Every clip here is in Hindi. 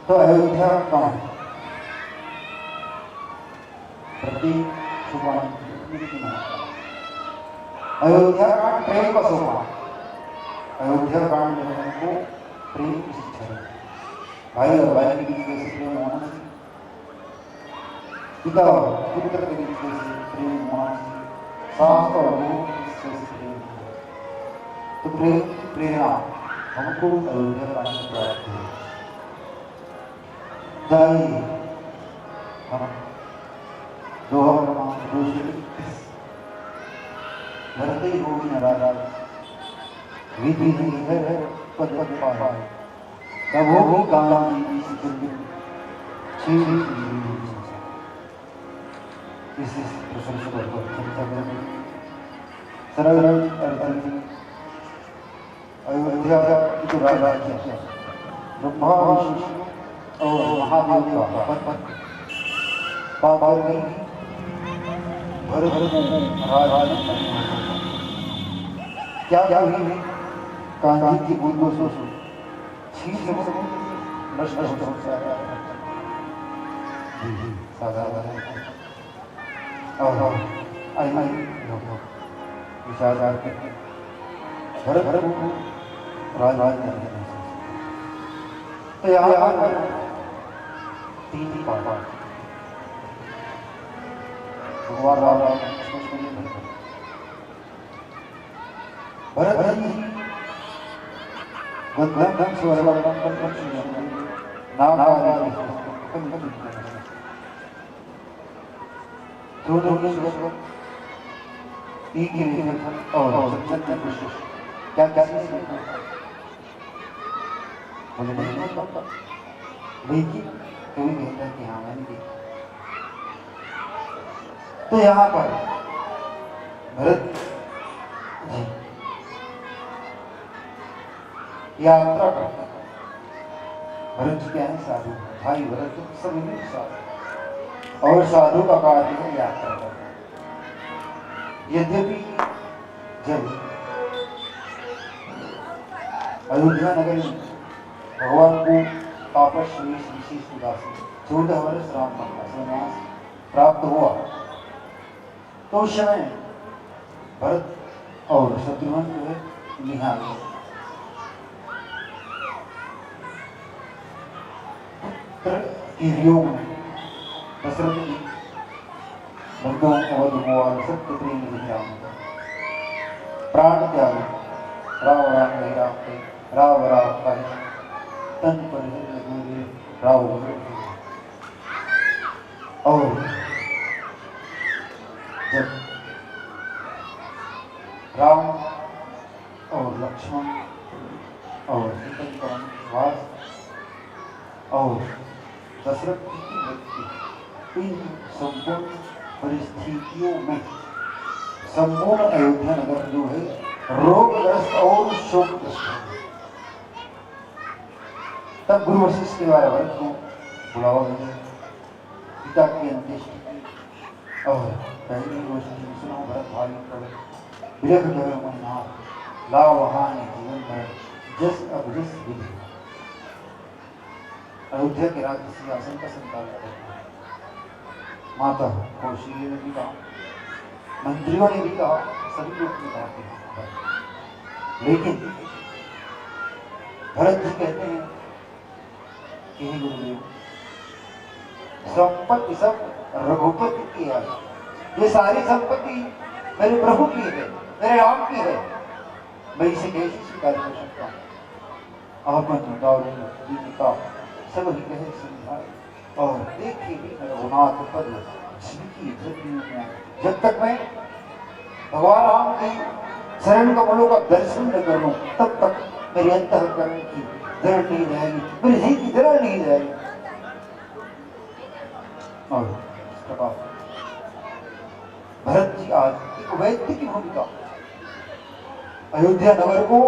तो अयोध्या कौन है? प्रतीक भगवान अयोध्या कांड प्रेम का सोपान। अयोध्या कांड जो है वो प्रेम की शिक्षा है। भाई और भाई के बीच कैसे प्रेम होना चाहिए, पिता और पुत्र के बीच कैसे प्रेम होना चाहिए, सास और बहू के बीच कैसे प्रेम होना चाहिए। तो प्रेम की प्रेरणा हमको अयोध्या कांड में प्राप्त हुई। जाइए हम भरते ही होगी न राजा विधि है पद पद पाए तब होगी कांति इस प्रशंसा को चर्चा करेंगे। सरल अर्थ अयोध्या की जो राज्य है ब्रह्मा विष्णु और महादेव का पद पद पावर नहीं भरत राज क्या क्या हुई कांधी की बूंदों से छीन नष्ट हो सकता है साधारण और आई विचार भरत राज तो यहाँ तीन पाठ भगवान राम भरत जी गंधम नाम और क्या क्या मुझे नहीं पता लेकिन कोई कहता कि हाँ मैंने देखा। तो यहाँ पर भरत जी यात्रा करता है। भरत जी क्या है? साधु भाई भरत सब साधु और साधु का कार्य है यात्रा करना। यद्यपि जब अयोध्या नगर में भगवान को तापस्वी श्री सुदासी 14 वर्ष राम वनवास प्राप्त हुआ तो उस समय भरत और शत्रुघ्न जो है निहाल योग में दशरथ जी बंधुओं अवध कुमार सत्य प्रेम विराम प्राण त्याग राव राम नहीं राम राव राव कहे तन पर राव और जब राम और लक्ष्मण और सीता जी का वास और दशरथ जी की मृत्यु इन संपूर्ण परिस्थितियों में संपूर्ण अयोध्या नगर जो है रोगग्रस्त और शोकग्रस्त। तब गुरु वशिष्ठ के द्वारा भरत को बुलावा गया, पिता की अंत्येष्टि की और पहली गोष्ठी में सुना भरत भावी प्रकट विरह गए मननाथ लाव वहाने जीवन भर जस अब जस विधि। अयोध्या के राज्य सिंहासन का संचालन माता कौशल्य ने भी कहा, मंत्रियों ने भी कहा, सभी लोग ने कहा, लेकिन भरत जी कहते हैं कि हे गुरुदेव संपत्ति सब रघुपति की है, ये सारी संपत्ति मेरे प्रभु की है, मेरे राम की है, मैं इसे कैसे स्वीकार कर सकता हूँ। और सब ही कहे समझाए और देखिए भी रघुनाथ पद जिनकी धरती में जब तक मैं भगवान राम की शरण कमलों का दर्शन न करूं तब तक मेरे अंतःकरण की दृढ़ नहीं जाएगी, मेरी जी की दृढ़ नहीं जाएगी। और इस प्रकार भरत जी आज एक वैद्य की भूमिका अयोध्या नगर को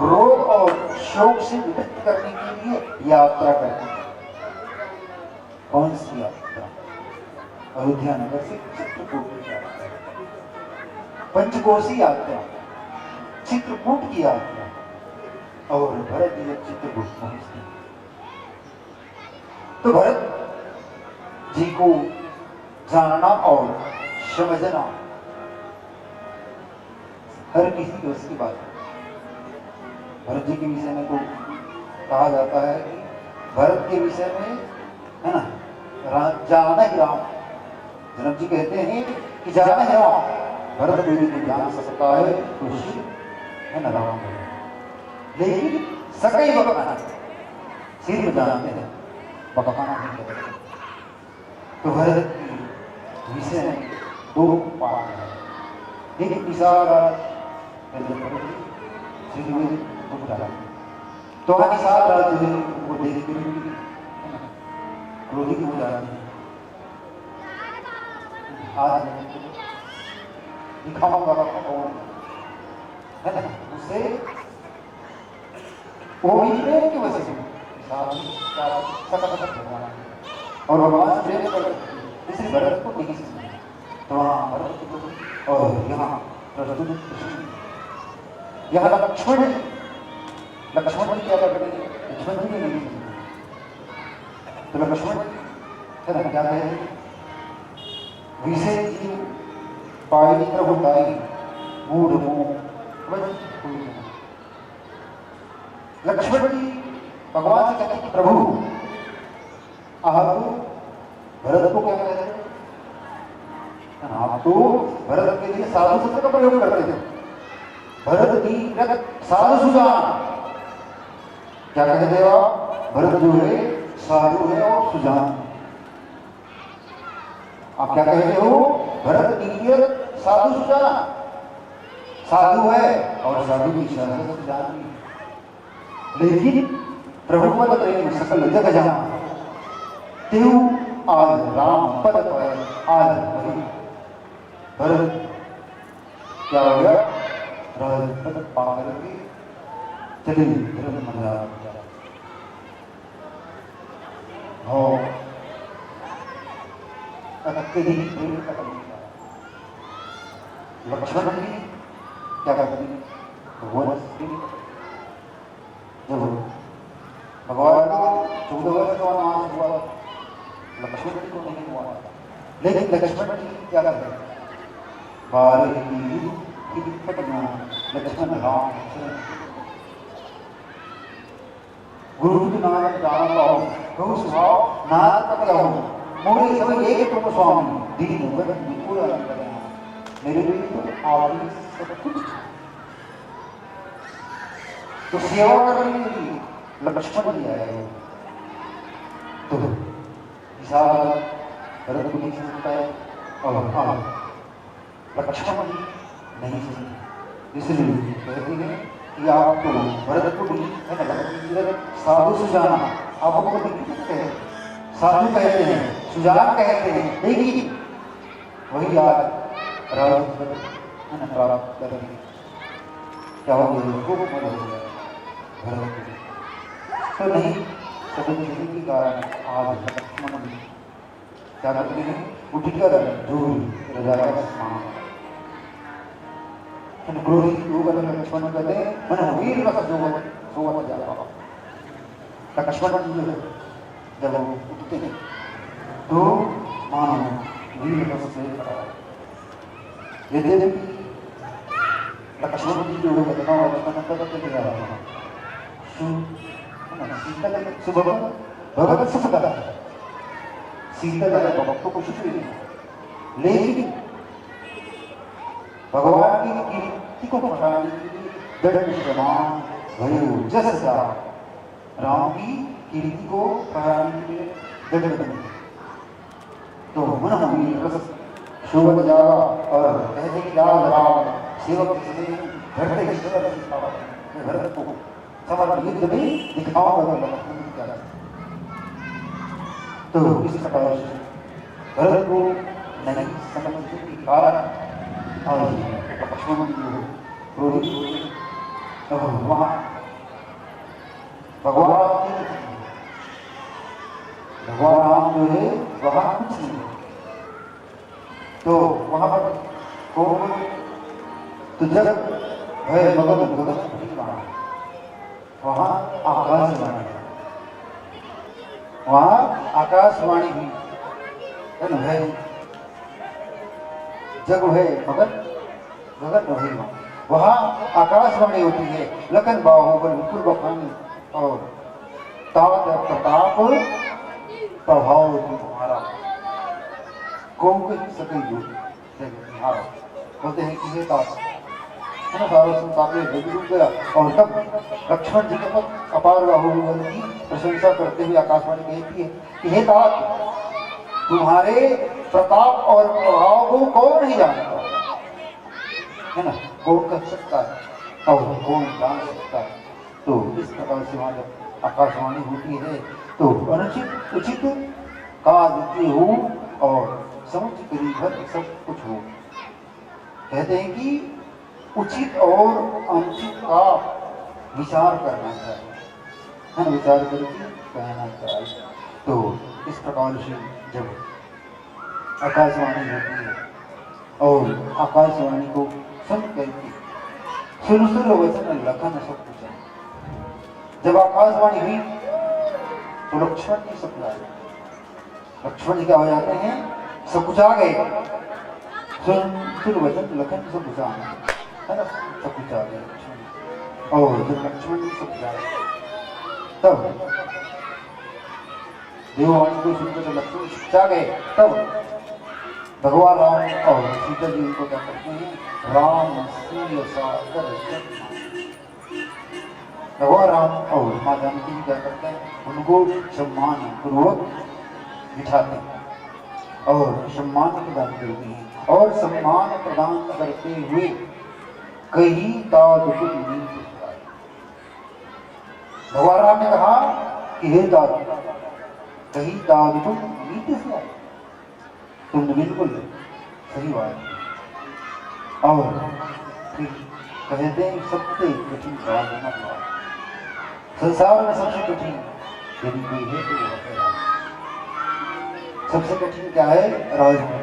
रोग और शोक से विमुक्त करने के लिए यात्रा करते हैं। कौन सी यात्रा? अयोध्या नगर से चित्रकूट की यात्रा, पंचकोशी यात्रा, चित्रकूट की यात्रा। और भरत जी चित्रकूट पहुंचते तो भरत जी को जानना और समझना हर किसी को उसकी बात है। भरत जी के विषय में तो कहा जाता है कि भरत के विषय में है ना, जाना ही राम। जनक जी कहते हैं कि जाना ही राम, भरत देवी को जान सकता है तो शिव है ना राम। लेकिन सकई बकाना सिर्फ जानते हैं, बकाना नहीं करते। तो भरत के विषय में दो पाठ है। एक विशाल तो विशाल राज्य है, वो देख के क्रोधित हो जाते हैं। आज दिखाऊंगा कौन है ना, उससे वो भी प्रेम की वजह से और भगवान प्रेम कर इसलिए भरत को नहीं समझे। तो वहाँ भरत और यहाँ यहाँ लक्ष्मण लक्ष्मण क्या करते हैं, लक्ष्मण जी नहीं समझे। तो लक्ष्मण क्या कहे, विषय जी पाई प्रभुताई मूढ़ मोह। लक्ष्मण जी भगवान से कहते हैं प्रभु, आप भरत को क्या कहते हैं, आप तो भरत के लिए साधु शब्द का प्रयोग करते थे। भरत की साधु सुजान क्या कहते हो आप, भरत जो है साधु है और सुजान। आप क्या कहते हो, भरत की साधु सुजान, साधु है और साधु की सुजान भी। लेकिन प्रभु पद प्रेम सकल जग जान, तेऊ आज राम पद पर आज वही भरत क्या हो गया, राज पद पाकर के चले धर्म मंडा हो अत्यधिक प्रेम का करेगा। लक्ष्मण भी क्या करते हैं, भगवान जब भगवान को 14 वर्ष का वनवास हुआ, लक्ष्मण जी को नहीं हुआ, लेकिन लक्ष्मण जी क्या करते हैं, लक्ष्मण राम गुरु के नाम जान पाओ, प्रभु स्वभाव नाथ पकड़ा हो, मोरे सब एक तुम स्वामी दीन भगत पूरा मेरे लिए तो आवड़ी सब कुछ। तो सेवा करने के लिए लक्ष्मण जी आए। तो विशाल भरत को नहीं सुनता है और लक्ष्मण जी नहीं सुनते, इसलिए कहते हैं कि आप तो भरत को भी है ना साधु सुजान, आपको तो नहीं कहते हैं, साधु कहते हैं, सुजान कहते हैं, लेकिन वही आज राज प्राप्त करेंगे क्या हो गया, भरत तो नहीं सदन के कारण आज लक्ष्मण क्या करते हैं, उठकर जो राजा का स्नान क्रोधित होकर लक्ष्मण कहते हैं मन वीर रस सोवत जाता। लक्ष्मण जी जब उठते हैं तो मानो वीर रस से यदि लक्ष्मण जी जो घटना लक्ष्मण जा रहा सुबह भगवत सुख का सीता भक्तों को सुख नहीं, लेकिन भगवान की कीर्ति को बढ़ाने के लिए दृढ़ प्रमाण भयो जस राम की कीर्ति को बढ़ाने के लिए दृढ़ बने। तो मन हमें रस शोभन जागा और कहते कि राम सेवक भरत भरत को समर्पण युद्ध में दिखाऊंगा। तो इस प्रकार से भरत को नहीं समझने के कारण और लक्ष्मण क्रोधित वहाँ भगवान राम जो है वहाँ कुछ नहीं, तो वहाँ पर कौन तो जब भय मगन गगन वहाँ आकाश बना, वहाँ आकाशवाणी भी है न है, जग है मगन गगन रहे वहाँ आकाशवाणी होती है। लखन बाहुबल विपुल बखानी और तात प्रताप प्रभाव तुम्हारा को सके तुम्हारा बोलते हैं कि ये तात है ना, सारा संसार में डूब गया। और तब लक्ष्मण जी के पद अपार बाहुबल की प्रशंसा करते हुए आकाशवाणी कहती है कि हे तात, तुम्हारे प्रताप और प्रभाव को कौन नहीं जानता है ना, कौन कर सकता है और कौन जान सकता है। तो इस प्रकार से वहाँ जब आकाशवाणी होती है तो अनुचित उचित का द्वितीय हो और समुचित करीब सब कुछ हो। कहते हैं कि उचित और अनुचित का विचार करना चाहिए, है ना, विचार करके कहना चाहिए। तो इस प्रकार से जब आकाशवाणी होती है और आकाशवाणी को सुन करके सुर वचन लखन सब कुछ। जब आकाशवाणी हुई तो लक्ष्मण जी सब आ गए। लक्ष्मण जी क्या हो जाते हैं, सब कुछ आ गए। सुर वचन लखन सब कुछ आना है ना, सब कुछ आ गए लक्ष्मण। और जब लक्ष्मण जी सब जाए तब देववाणी को सुनकर जब लक्ष्मण जी आ गए तब भगवान राम और सीता जी उनको क्या करते हैं, राम सूर्य सागर भगवान राम और माँ जानकी जी क्या करते हैं, उनको सम्मान पूर्वक बिठाते हैं और सम्मान प्रदान करते हैं। और सम्मान प्रदान करते हुए कहीं दाद भगवान राम ने कहा कि हे दाद, कहीं दाद तुम नीति से आए, तुमने बिल्कुल सही बात। और फिर कहते हैं सबसे कठिन राजमा संसार में सबसे कठिन यदि कोई है तो वो है राम। सबसे कठिन क्या है, राजमा।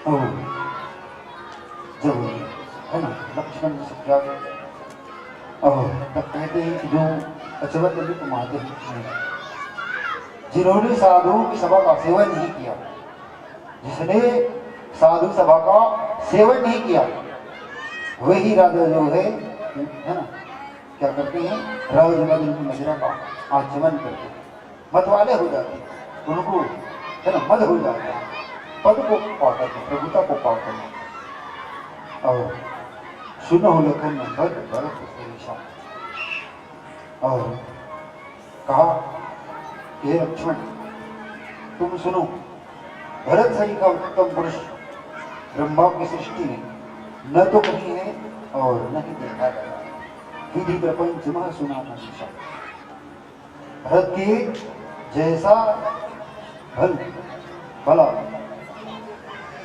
और जब है ना लक्ष्मण जी सब जागे और तब कहते हैं कि जो अचवत लिप माते हैं, जिन्होंने साधुओं की सभा का सेवन नहीं किया, जिसने साधु सभा का सेवन नहीं किया, वही राजा जो है ना, क्या करते हैं, राजमधुर की मदिरा का आचमन करते हैं, मतवाले हो जाते हैं, उनको है ना मद हो जाता है, पद को पाकर प्रभुता को पाकर। और सुनो लखन भरत भरत और कहा हे लक्ष्मण, तुम सुनो, भरत सही का उत्तम पुरुष ब्रह्मा की सृष्टि में न तो कहीं है और न ही देखा गया। विधि प्रपंच मह सुना मनुष्य, भरत के जैसा भल भला,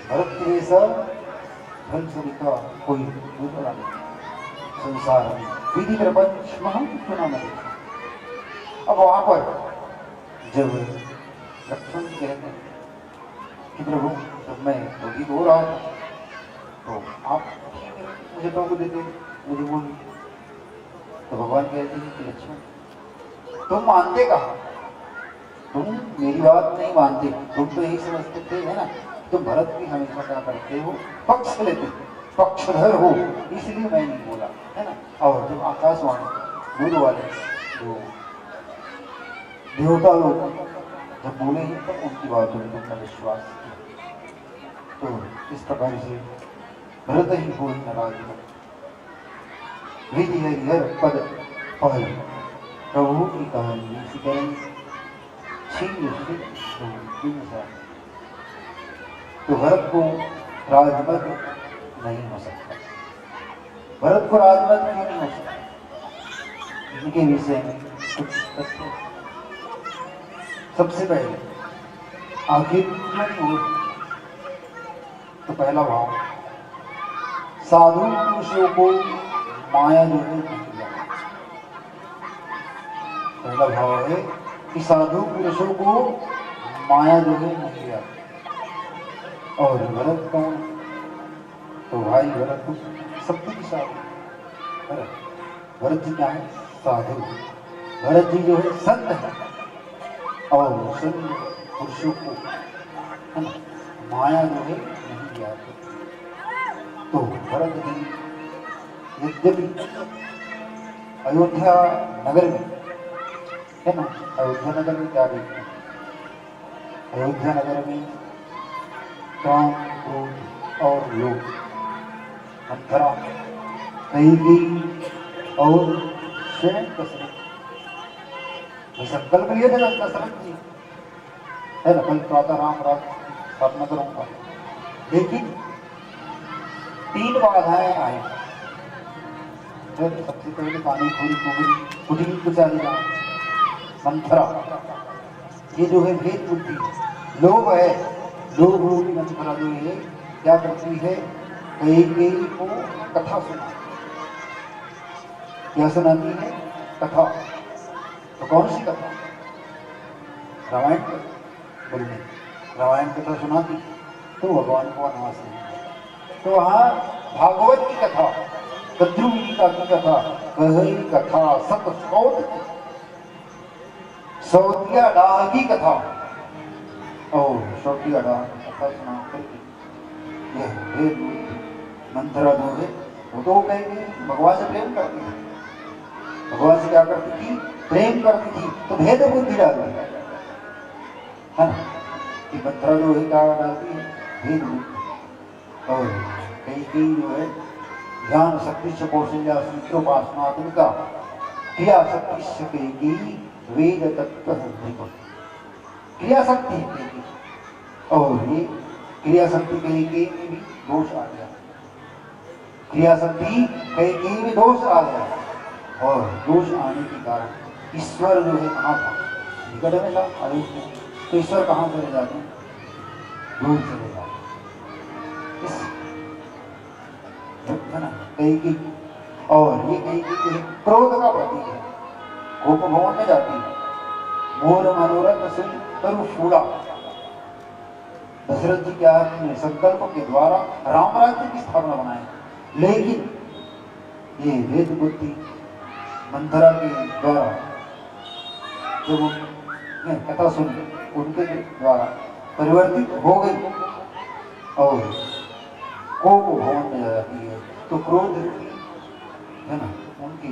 भरत के जैसा भल सभी का कोई दूसरा नहीं संसार में। विधि प्रपंच मह सुना मनुष्य। अब वहां पर जब लक्ष्मण जी कहते हैं कि प्रभु जब मैं रोगी हो रहा था तो आप मुझे टोक देते, मुझे बोल। तो भगवान कहते हैं कि लक्ष्मण तुम मानते कहा, तुम मेरी बात नहीं मानते, तुम तो यही समझते थे है ना, तुम भरत की हमेशा क्या करते हो, पक्ष लेते, पक्षधर हो, इसलिए मैं नहीं बोला है ना। और जब आकाशवाणी दूध वाले जो देवता लोग जब बोले ही तब उनकी बातों में उनका विश्वास किया। तो इस प्रकार से भरत ही हो नाराज विधि हरिहर पद पहल प्रभु की कहानी करें तो भरत को राजमद नहीं हो सकता। भरत को राजमद क्यों नहीं हो सकता, इनके विषय में कुछ तथ्य। सबसे पहले आखिर क्यों तो पहला भाव, साधु पुरुषों को माया जो है नहीं लगा। पहला भाव है कि साधु पुरुषों को माया जो है नहीं लगा। और भरत कौन, तो भाई भरत सबकी साधु। भरत जी क्या है, साधु। भरत जी जो है संत है, और सुंदर पुरुषों को माया जो है नहीं आती। तो भरत जी यद्यपि अयोध्या नगर में है ना, अयोध्या नगर में क्या देखते हैं, अयोध्या नगर में काम क्रोध और लोभ, मंथरा, कैकेयी और स्वयं दशरथ। संकल्प लिए थे दशरथ जी है ना, कल प्रातः राम राज स्थापना करूंगा, लेकिन 3 बाधाएं आई। सबसे पहले पानी खोरी कुटी पुचारी राम, मंथरा, ये जो है भेद बुद्धि, लोभ है, लोभ रूपी मंथरा जो है क्या करती है, कैकेयी को कथा सुना, क्या सुनाती है, कथा। तो कौन सी कथा, रामायण बोलने, रामायण कथा सुनाती तो भगवान को वनवास नहीं। तो वहाँ भागवत की कथा, कद्रू गीता की कथा, कही कथा सत सौत, सौतिया डाह की कथा, और सौतिया डाह की कथा सुना करके यह भेद मंथरा जो है वो तो कहेंगे भगवान से प्रेम करती थी, भगवान से क्या करती थी, प्रेम करती थी, तो भेद बुद्धि डालती है ना, कि मंथरा जो है क्या डालती है, भेद बुद्धि। और कैकेयी जो है ज्ञान शक्ति से कौशल्या सूत्रोपासनात्मिका, क्रिया शक्ति से कैकेयी वेद तत्व, क्रिया शक्ति कैकेयी, और ये क्रिया शक्ति कैकेयी में भी दोष आ गया, क्रिया शक्ति कैकेयी में दोष आ गया, और दोष आने के कारण ईश्वर जो है कहाँ था, निकट में था अयोध्या, तो ईश्वर कहाँ चले जाते हैं, दूर चले जाते कैकेयी। और ये कैकेयी क्रोध का प्रतीक है, गोप भवन में जाती है, मोर मनोरथ सुन तरु फूला, दशरथ जी क्या अपने संकल्प के द्वारा राम राज्य की स्थापना बनाए, लेकिन ये वेद बुद्धि मंथरा के द्वारा जब कथा सुन उनके द्वारा परिवर्तित हो गई और कोप भवन में जाती है, तो क्रोध है ना उनकी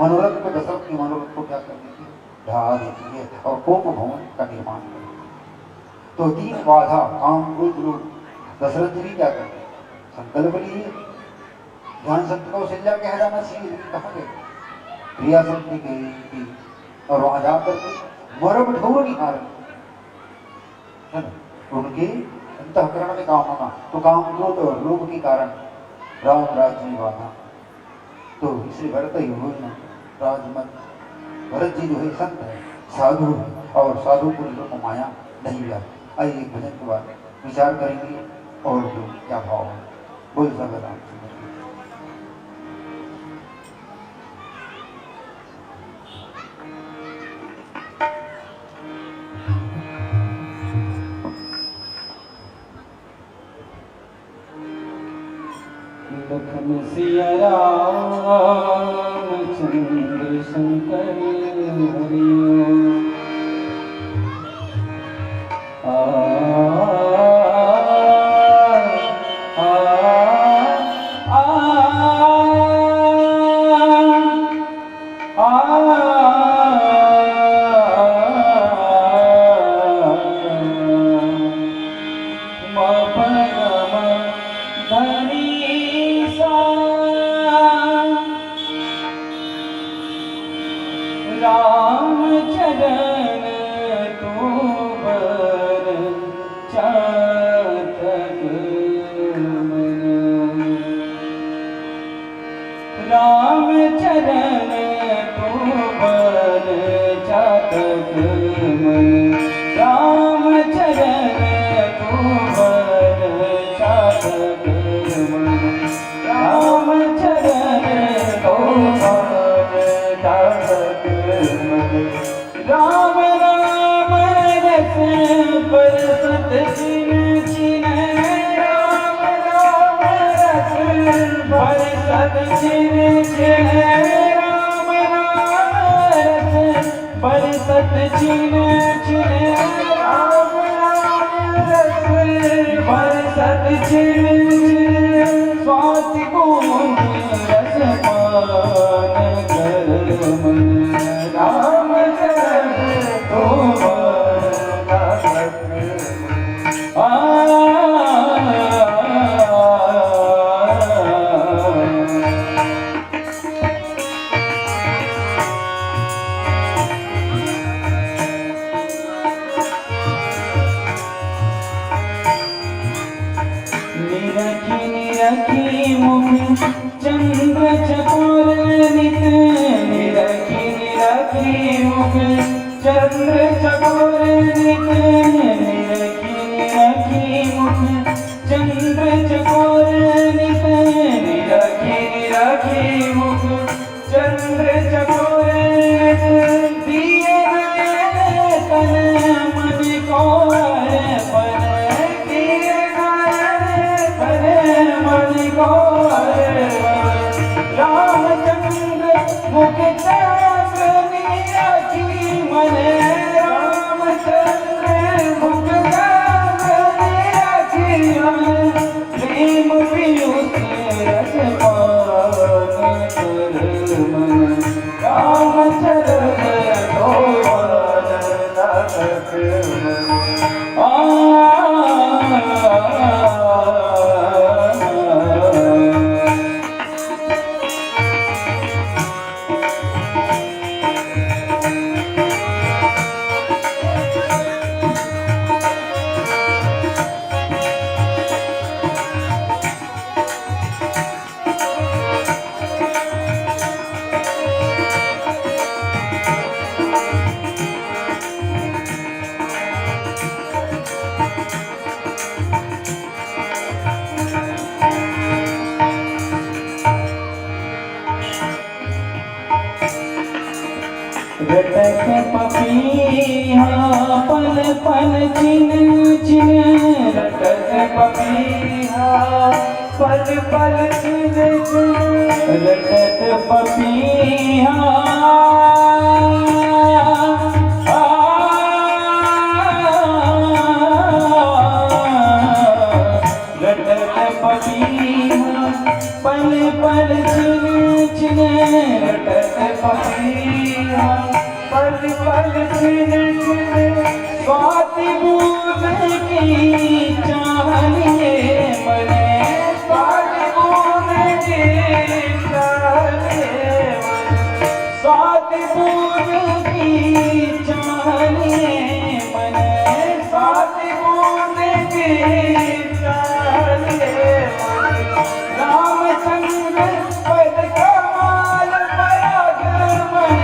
मनोरथ को, दशरथ की मनोरथ को क्या कर देती है, ढा देती है और कोप भवन का निर्माण करती है। तो 3 बाधा काम क्रोध लोभ, दशरथ जी क्या करते, संकल्प लिए, ज्ञान शक्ति को कौशल्या कह जाना चाहिए, कहा गया क्रिया शक्ति की, और वहां जाकर के मरम ढोर निहार है ना, उनके अंतःकरण में काम होना, तो काम क्रोध और लोभ के कारण राम राज्य में बाधा। तो इसलिए भरत ही हो ना राजमत, भरत जी जो है संत है, साधु है, और साधु पुरुषों को माया नहीं व्यापी। आइए एक भजन के बाद विचार करेंगे और जो क्या भाव है, बोल सके राम। लखन सिया राम चंद्र शंकर हरिओ, आ आ आ आ राम चरण तो बर चातक मन, राम चरण तो बर चातक मन, राम चरण तो बर चातक मन, राम चरण तो बर चातक मन, राम राम रस बरसत छिन छिन, राम राम रस बरसत छिन छिन, राम राम रस बरसत छीन छीन राम राम रस बरसत छीन छीन स्वाति बूंद रस पान कर मन राम चरण तो निरखी निरखी मुख चंद्र चकोर नित निरखी निरखी मुख चंद्र चकोर नित निरखी निरखी मुख चंद्र चकोर नित निरखी निरखी मुख चंद्र चकोर नित दिए गए तन मन को अर्पण दिए गए तन मन को अर्पण रामचंद्र मुख चंद्र निरखी मन रामचंद्र मुख चंद्र निरखी मन प्रेम पीयूष रस पान कर मन रामचंद्र तो तक रटक पपीहा पल पल चिन चिन रटक पपीहा पल पल चिन चिन रटक पपीहा रटक पपीहा पल पल चिन चिन रटक पपीहा पल पल छिन छिन स्वाति बूंद की चाहनिए मने स्वाति बूंद की चाहनिए स्वाति बूंद की चाहनिए मने स्वाति बूंद की चाहनिए रामचंद्र पद कमाल पराग मन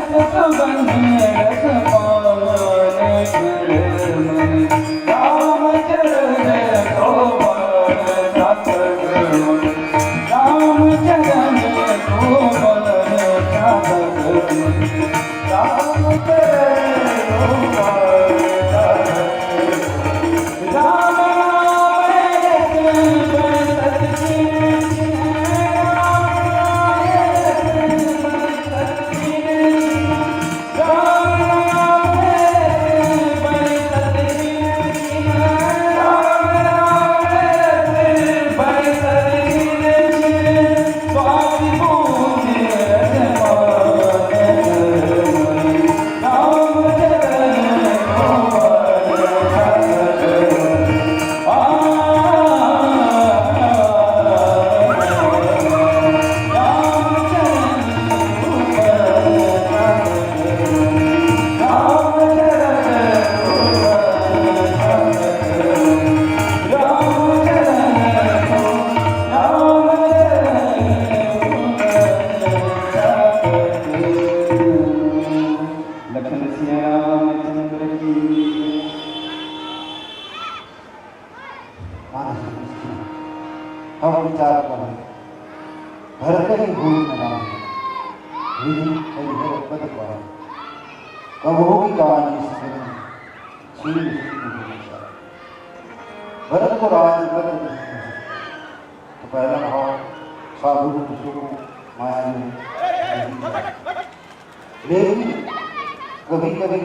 सुगंध रस पान कर मन रामचरण तो सात रामचरण तो सात राम हम विचार करें भरत ही भूल न राम विधि कई पद पर कब होगी कहानी छीन भरत को राज बदल तो पहला भाव साधु को माया में नहीं जाए। लेकिन कभी कभी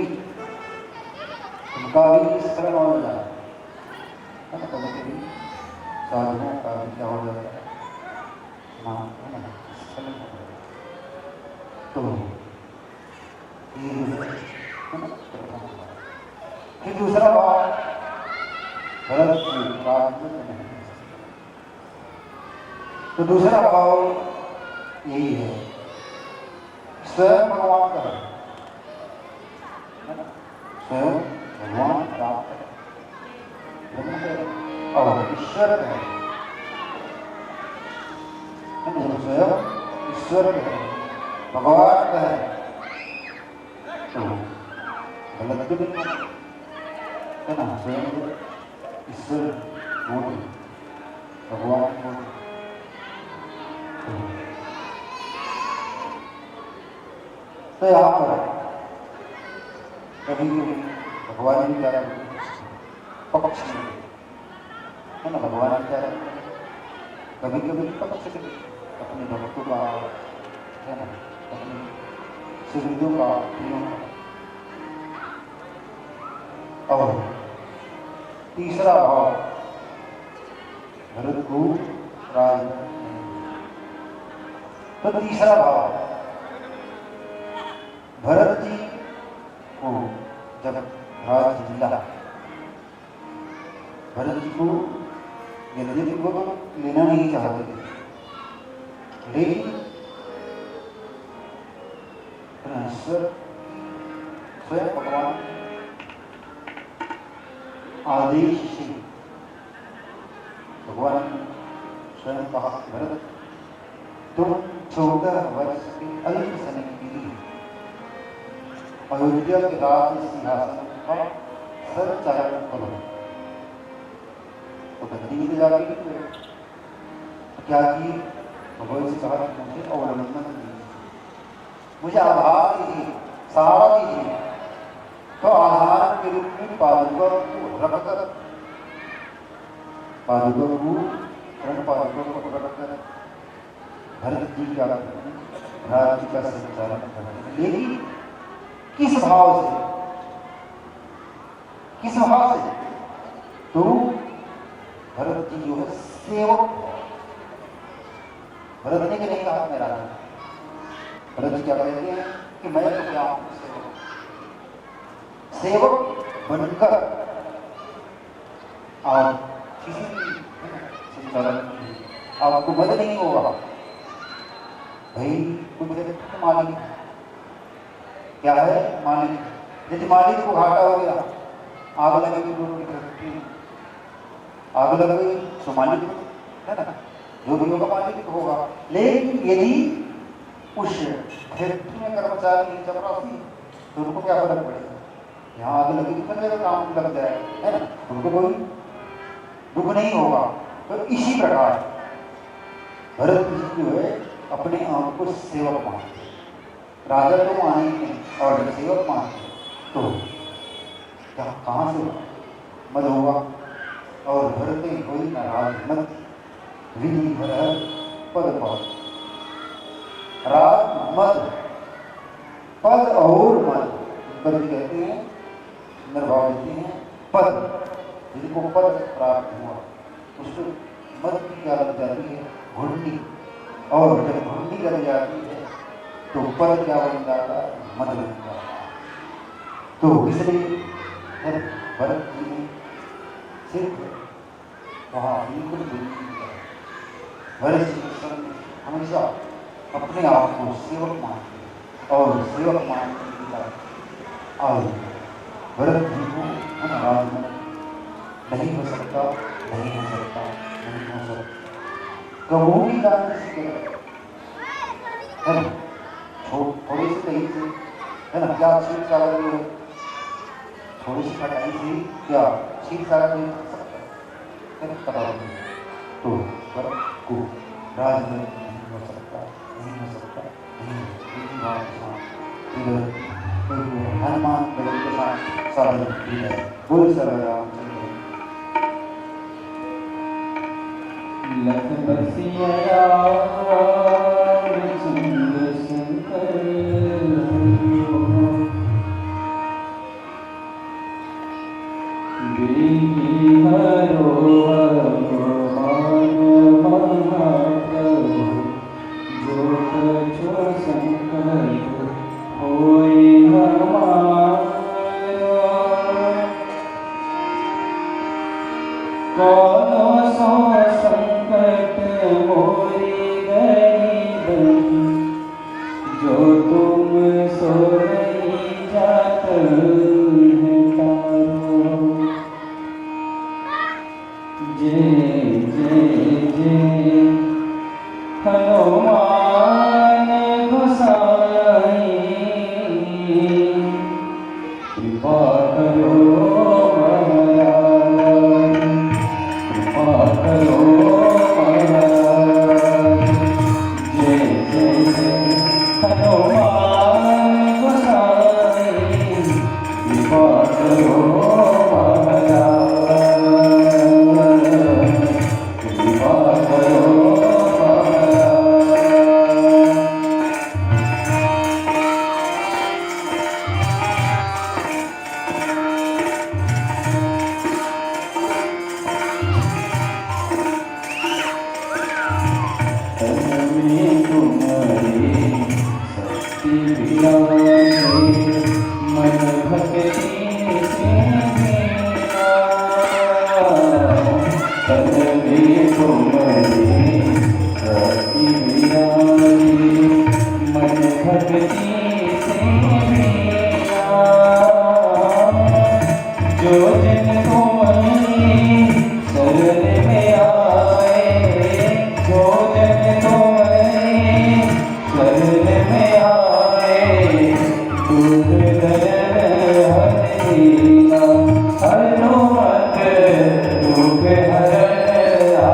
उनका भी शरण हो जाए, कभी कभी साधुओं का भी क्या हो जाता है, शरण हो जाए। तो फिर दूसरा भाव भरत की बात में नहीं। तो दूसरा भाव यही है, स्वयं भगवान का है, स्वयं भगवान प्राप्त है और ईश्वर है, स्वयं ईश्वर है, भगवान है। तो गलत भी नहीं है ना, स्वयं ईश्वर बोल भगवान बोल। तो यहाँ पर कभी कभी भगवान भी प्यारा पक्ष में है ना, भगवान भी प्यारा कभी कभी पक्ष से अपने भक्तों का है ना, अपने सुहृदों का प्रियों का। और तीसरा भाव भरत को राज। तो तीसरा भाव भरत जी को जब राज मिला, भरत जी को यदि वो लेना नहीं चाहते थे, लेकिन स्वयं भगवान आदेश से भगवान स्वयं कहा, भरत तुम 14 वर्ष के अल्प समय के लिए अयोध्या के राज सिंहासन का सरचारण करो। तो गद्दी में जाके क्या किए, भगवान से कहा मुझे अवलंबन दीजिए, मुझे आधार दीजिए, सहारा दीजिए। तो आधार के रूप में पादुका को रखकर, पादुका को रखकर भरत जी का राज्य का संचालन करते। लेकिन किस भाव से, किस भाव से? तो भरत जी जो है सेवक, भरत ने नहीं कहा मेरा राजा, भरत जी क्या कहते हैं कि मैं तो क्या हूं, सेवक बनकर आप किसी भी संचालन आपको मदद नहीं होगा भाई, कुछ मालिक क्या है, मालिक। यदि मालिक को घाटा हो गया, आग लगेगी, आग लगेगी तो मालिक है ना, जो भी होगा मालिक होगा। लेकिन यदि उस फैक्ट्री में कर्मचारी चपरासी, तो उनको क्या फर्क पड़ेगा, यहाँ आग लगेगी तो काम लग जाए है ना, उनको कोई दुख नहीं होगा। तो इसी प्रकार भरत जी जो है अपने आप को सेवक मानते, राजा तो माने नहीं और सेवक मानते। तो क्या कहाँ से मद होगा? और भरते कोई नाराज मत विधि भर पद पाओ, राज मद पद और मद पद कहते हैं, निर्भाव देते हैं पद, जिनको पद प्राप्त हुआ उसको मद की क्या लग जाती है, घुंडी। और जब घुंडी लग जाती है तो पद क्या बन जाता है, मद बन जाता है। तो इसलिए भरत जी ने सिर्फ वहाँ बिल्कुल भरत जी हमेशा अपने आप को सेवक मानते और सेवक मानने के बाद आज भरत जी को राज नहीं हो सकता, नहीं हो सकता, नहीं हो सकता। कबूली दान है ना, थोड़ी सी कहीं से है ना, क्या छीट का लगी है, थोड़ी सी खटाई से क्या छीट का लगी है, तो भरत को राज में नहीं हो सकता, नहीं हो सकता, नहीं। हनुमान गढ़ के साथ साधन है, बोल सर रामचंद्र। लख बसिया संकल्प होए हमारा। कौन सो संकट मोरी गरीब जो तुम सो नहीं जात है तारो। जय जय जय हनुमान गोसाई कृपा करो महाराज, कृपा करो महाराज। जय जय जय हनुमान गोसाई कृपा करो महाराज, कृपा करो महाराज। तन में तुम्हारी शक्ति विराजे, मन भक्ति से मेरा। तन में तुम्हारी शक्ति विराजे, मन भक्ति से मेरा। जो जन तुम्हारी शरण में आए, जो जन तुम्हारी शरण में आए, दुख दर्द हरेगा। हनुमत दुख हरेगा।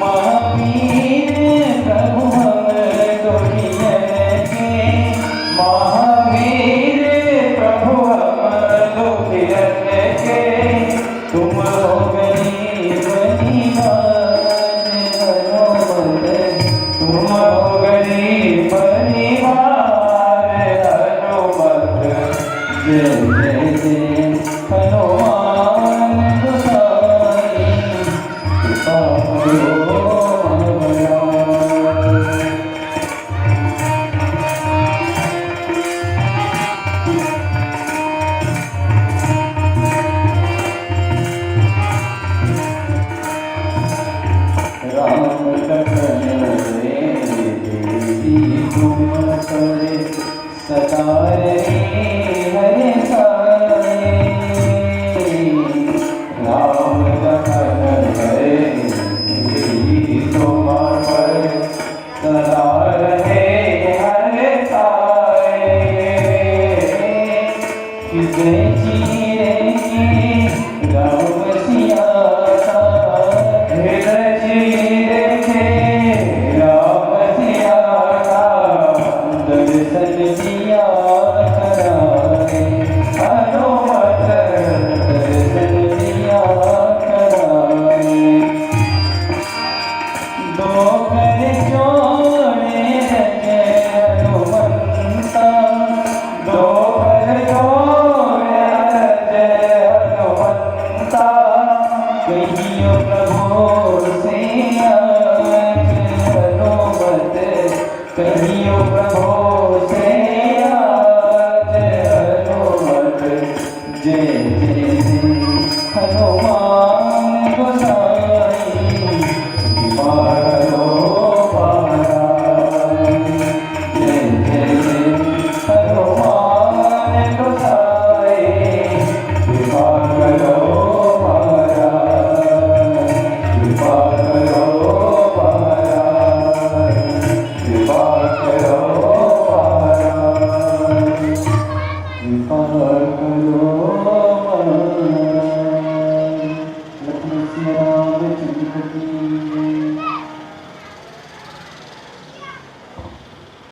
महावीर प्रभु हम दुखियन के, महावीर प्रभु हम दुखियन के। तुम हो गरीब निवाज हनुमत, तुम हो गरीब निवाज हनुमत। जय जय जय हनुमान गोसाई कृपा करो महाराज। राम लखन रे देवी तुम करे, सदा रहे हरे साए। राम लखन रे देवी तुम करे, सदा रहे हरे साए। हृदय चीरेंगे राम सिया का, हृदय चीरेंगे राम सिया का। दर्शन दिया कराए हनुमत, दर्शन दिया कराए। दो कर जोड़े जय हनुमंता, दो कर जोड़े जय हनुमंता। कहियो प्रभु से आज हनुमत, कहियो प्रभु से आज हनुमत। जय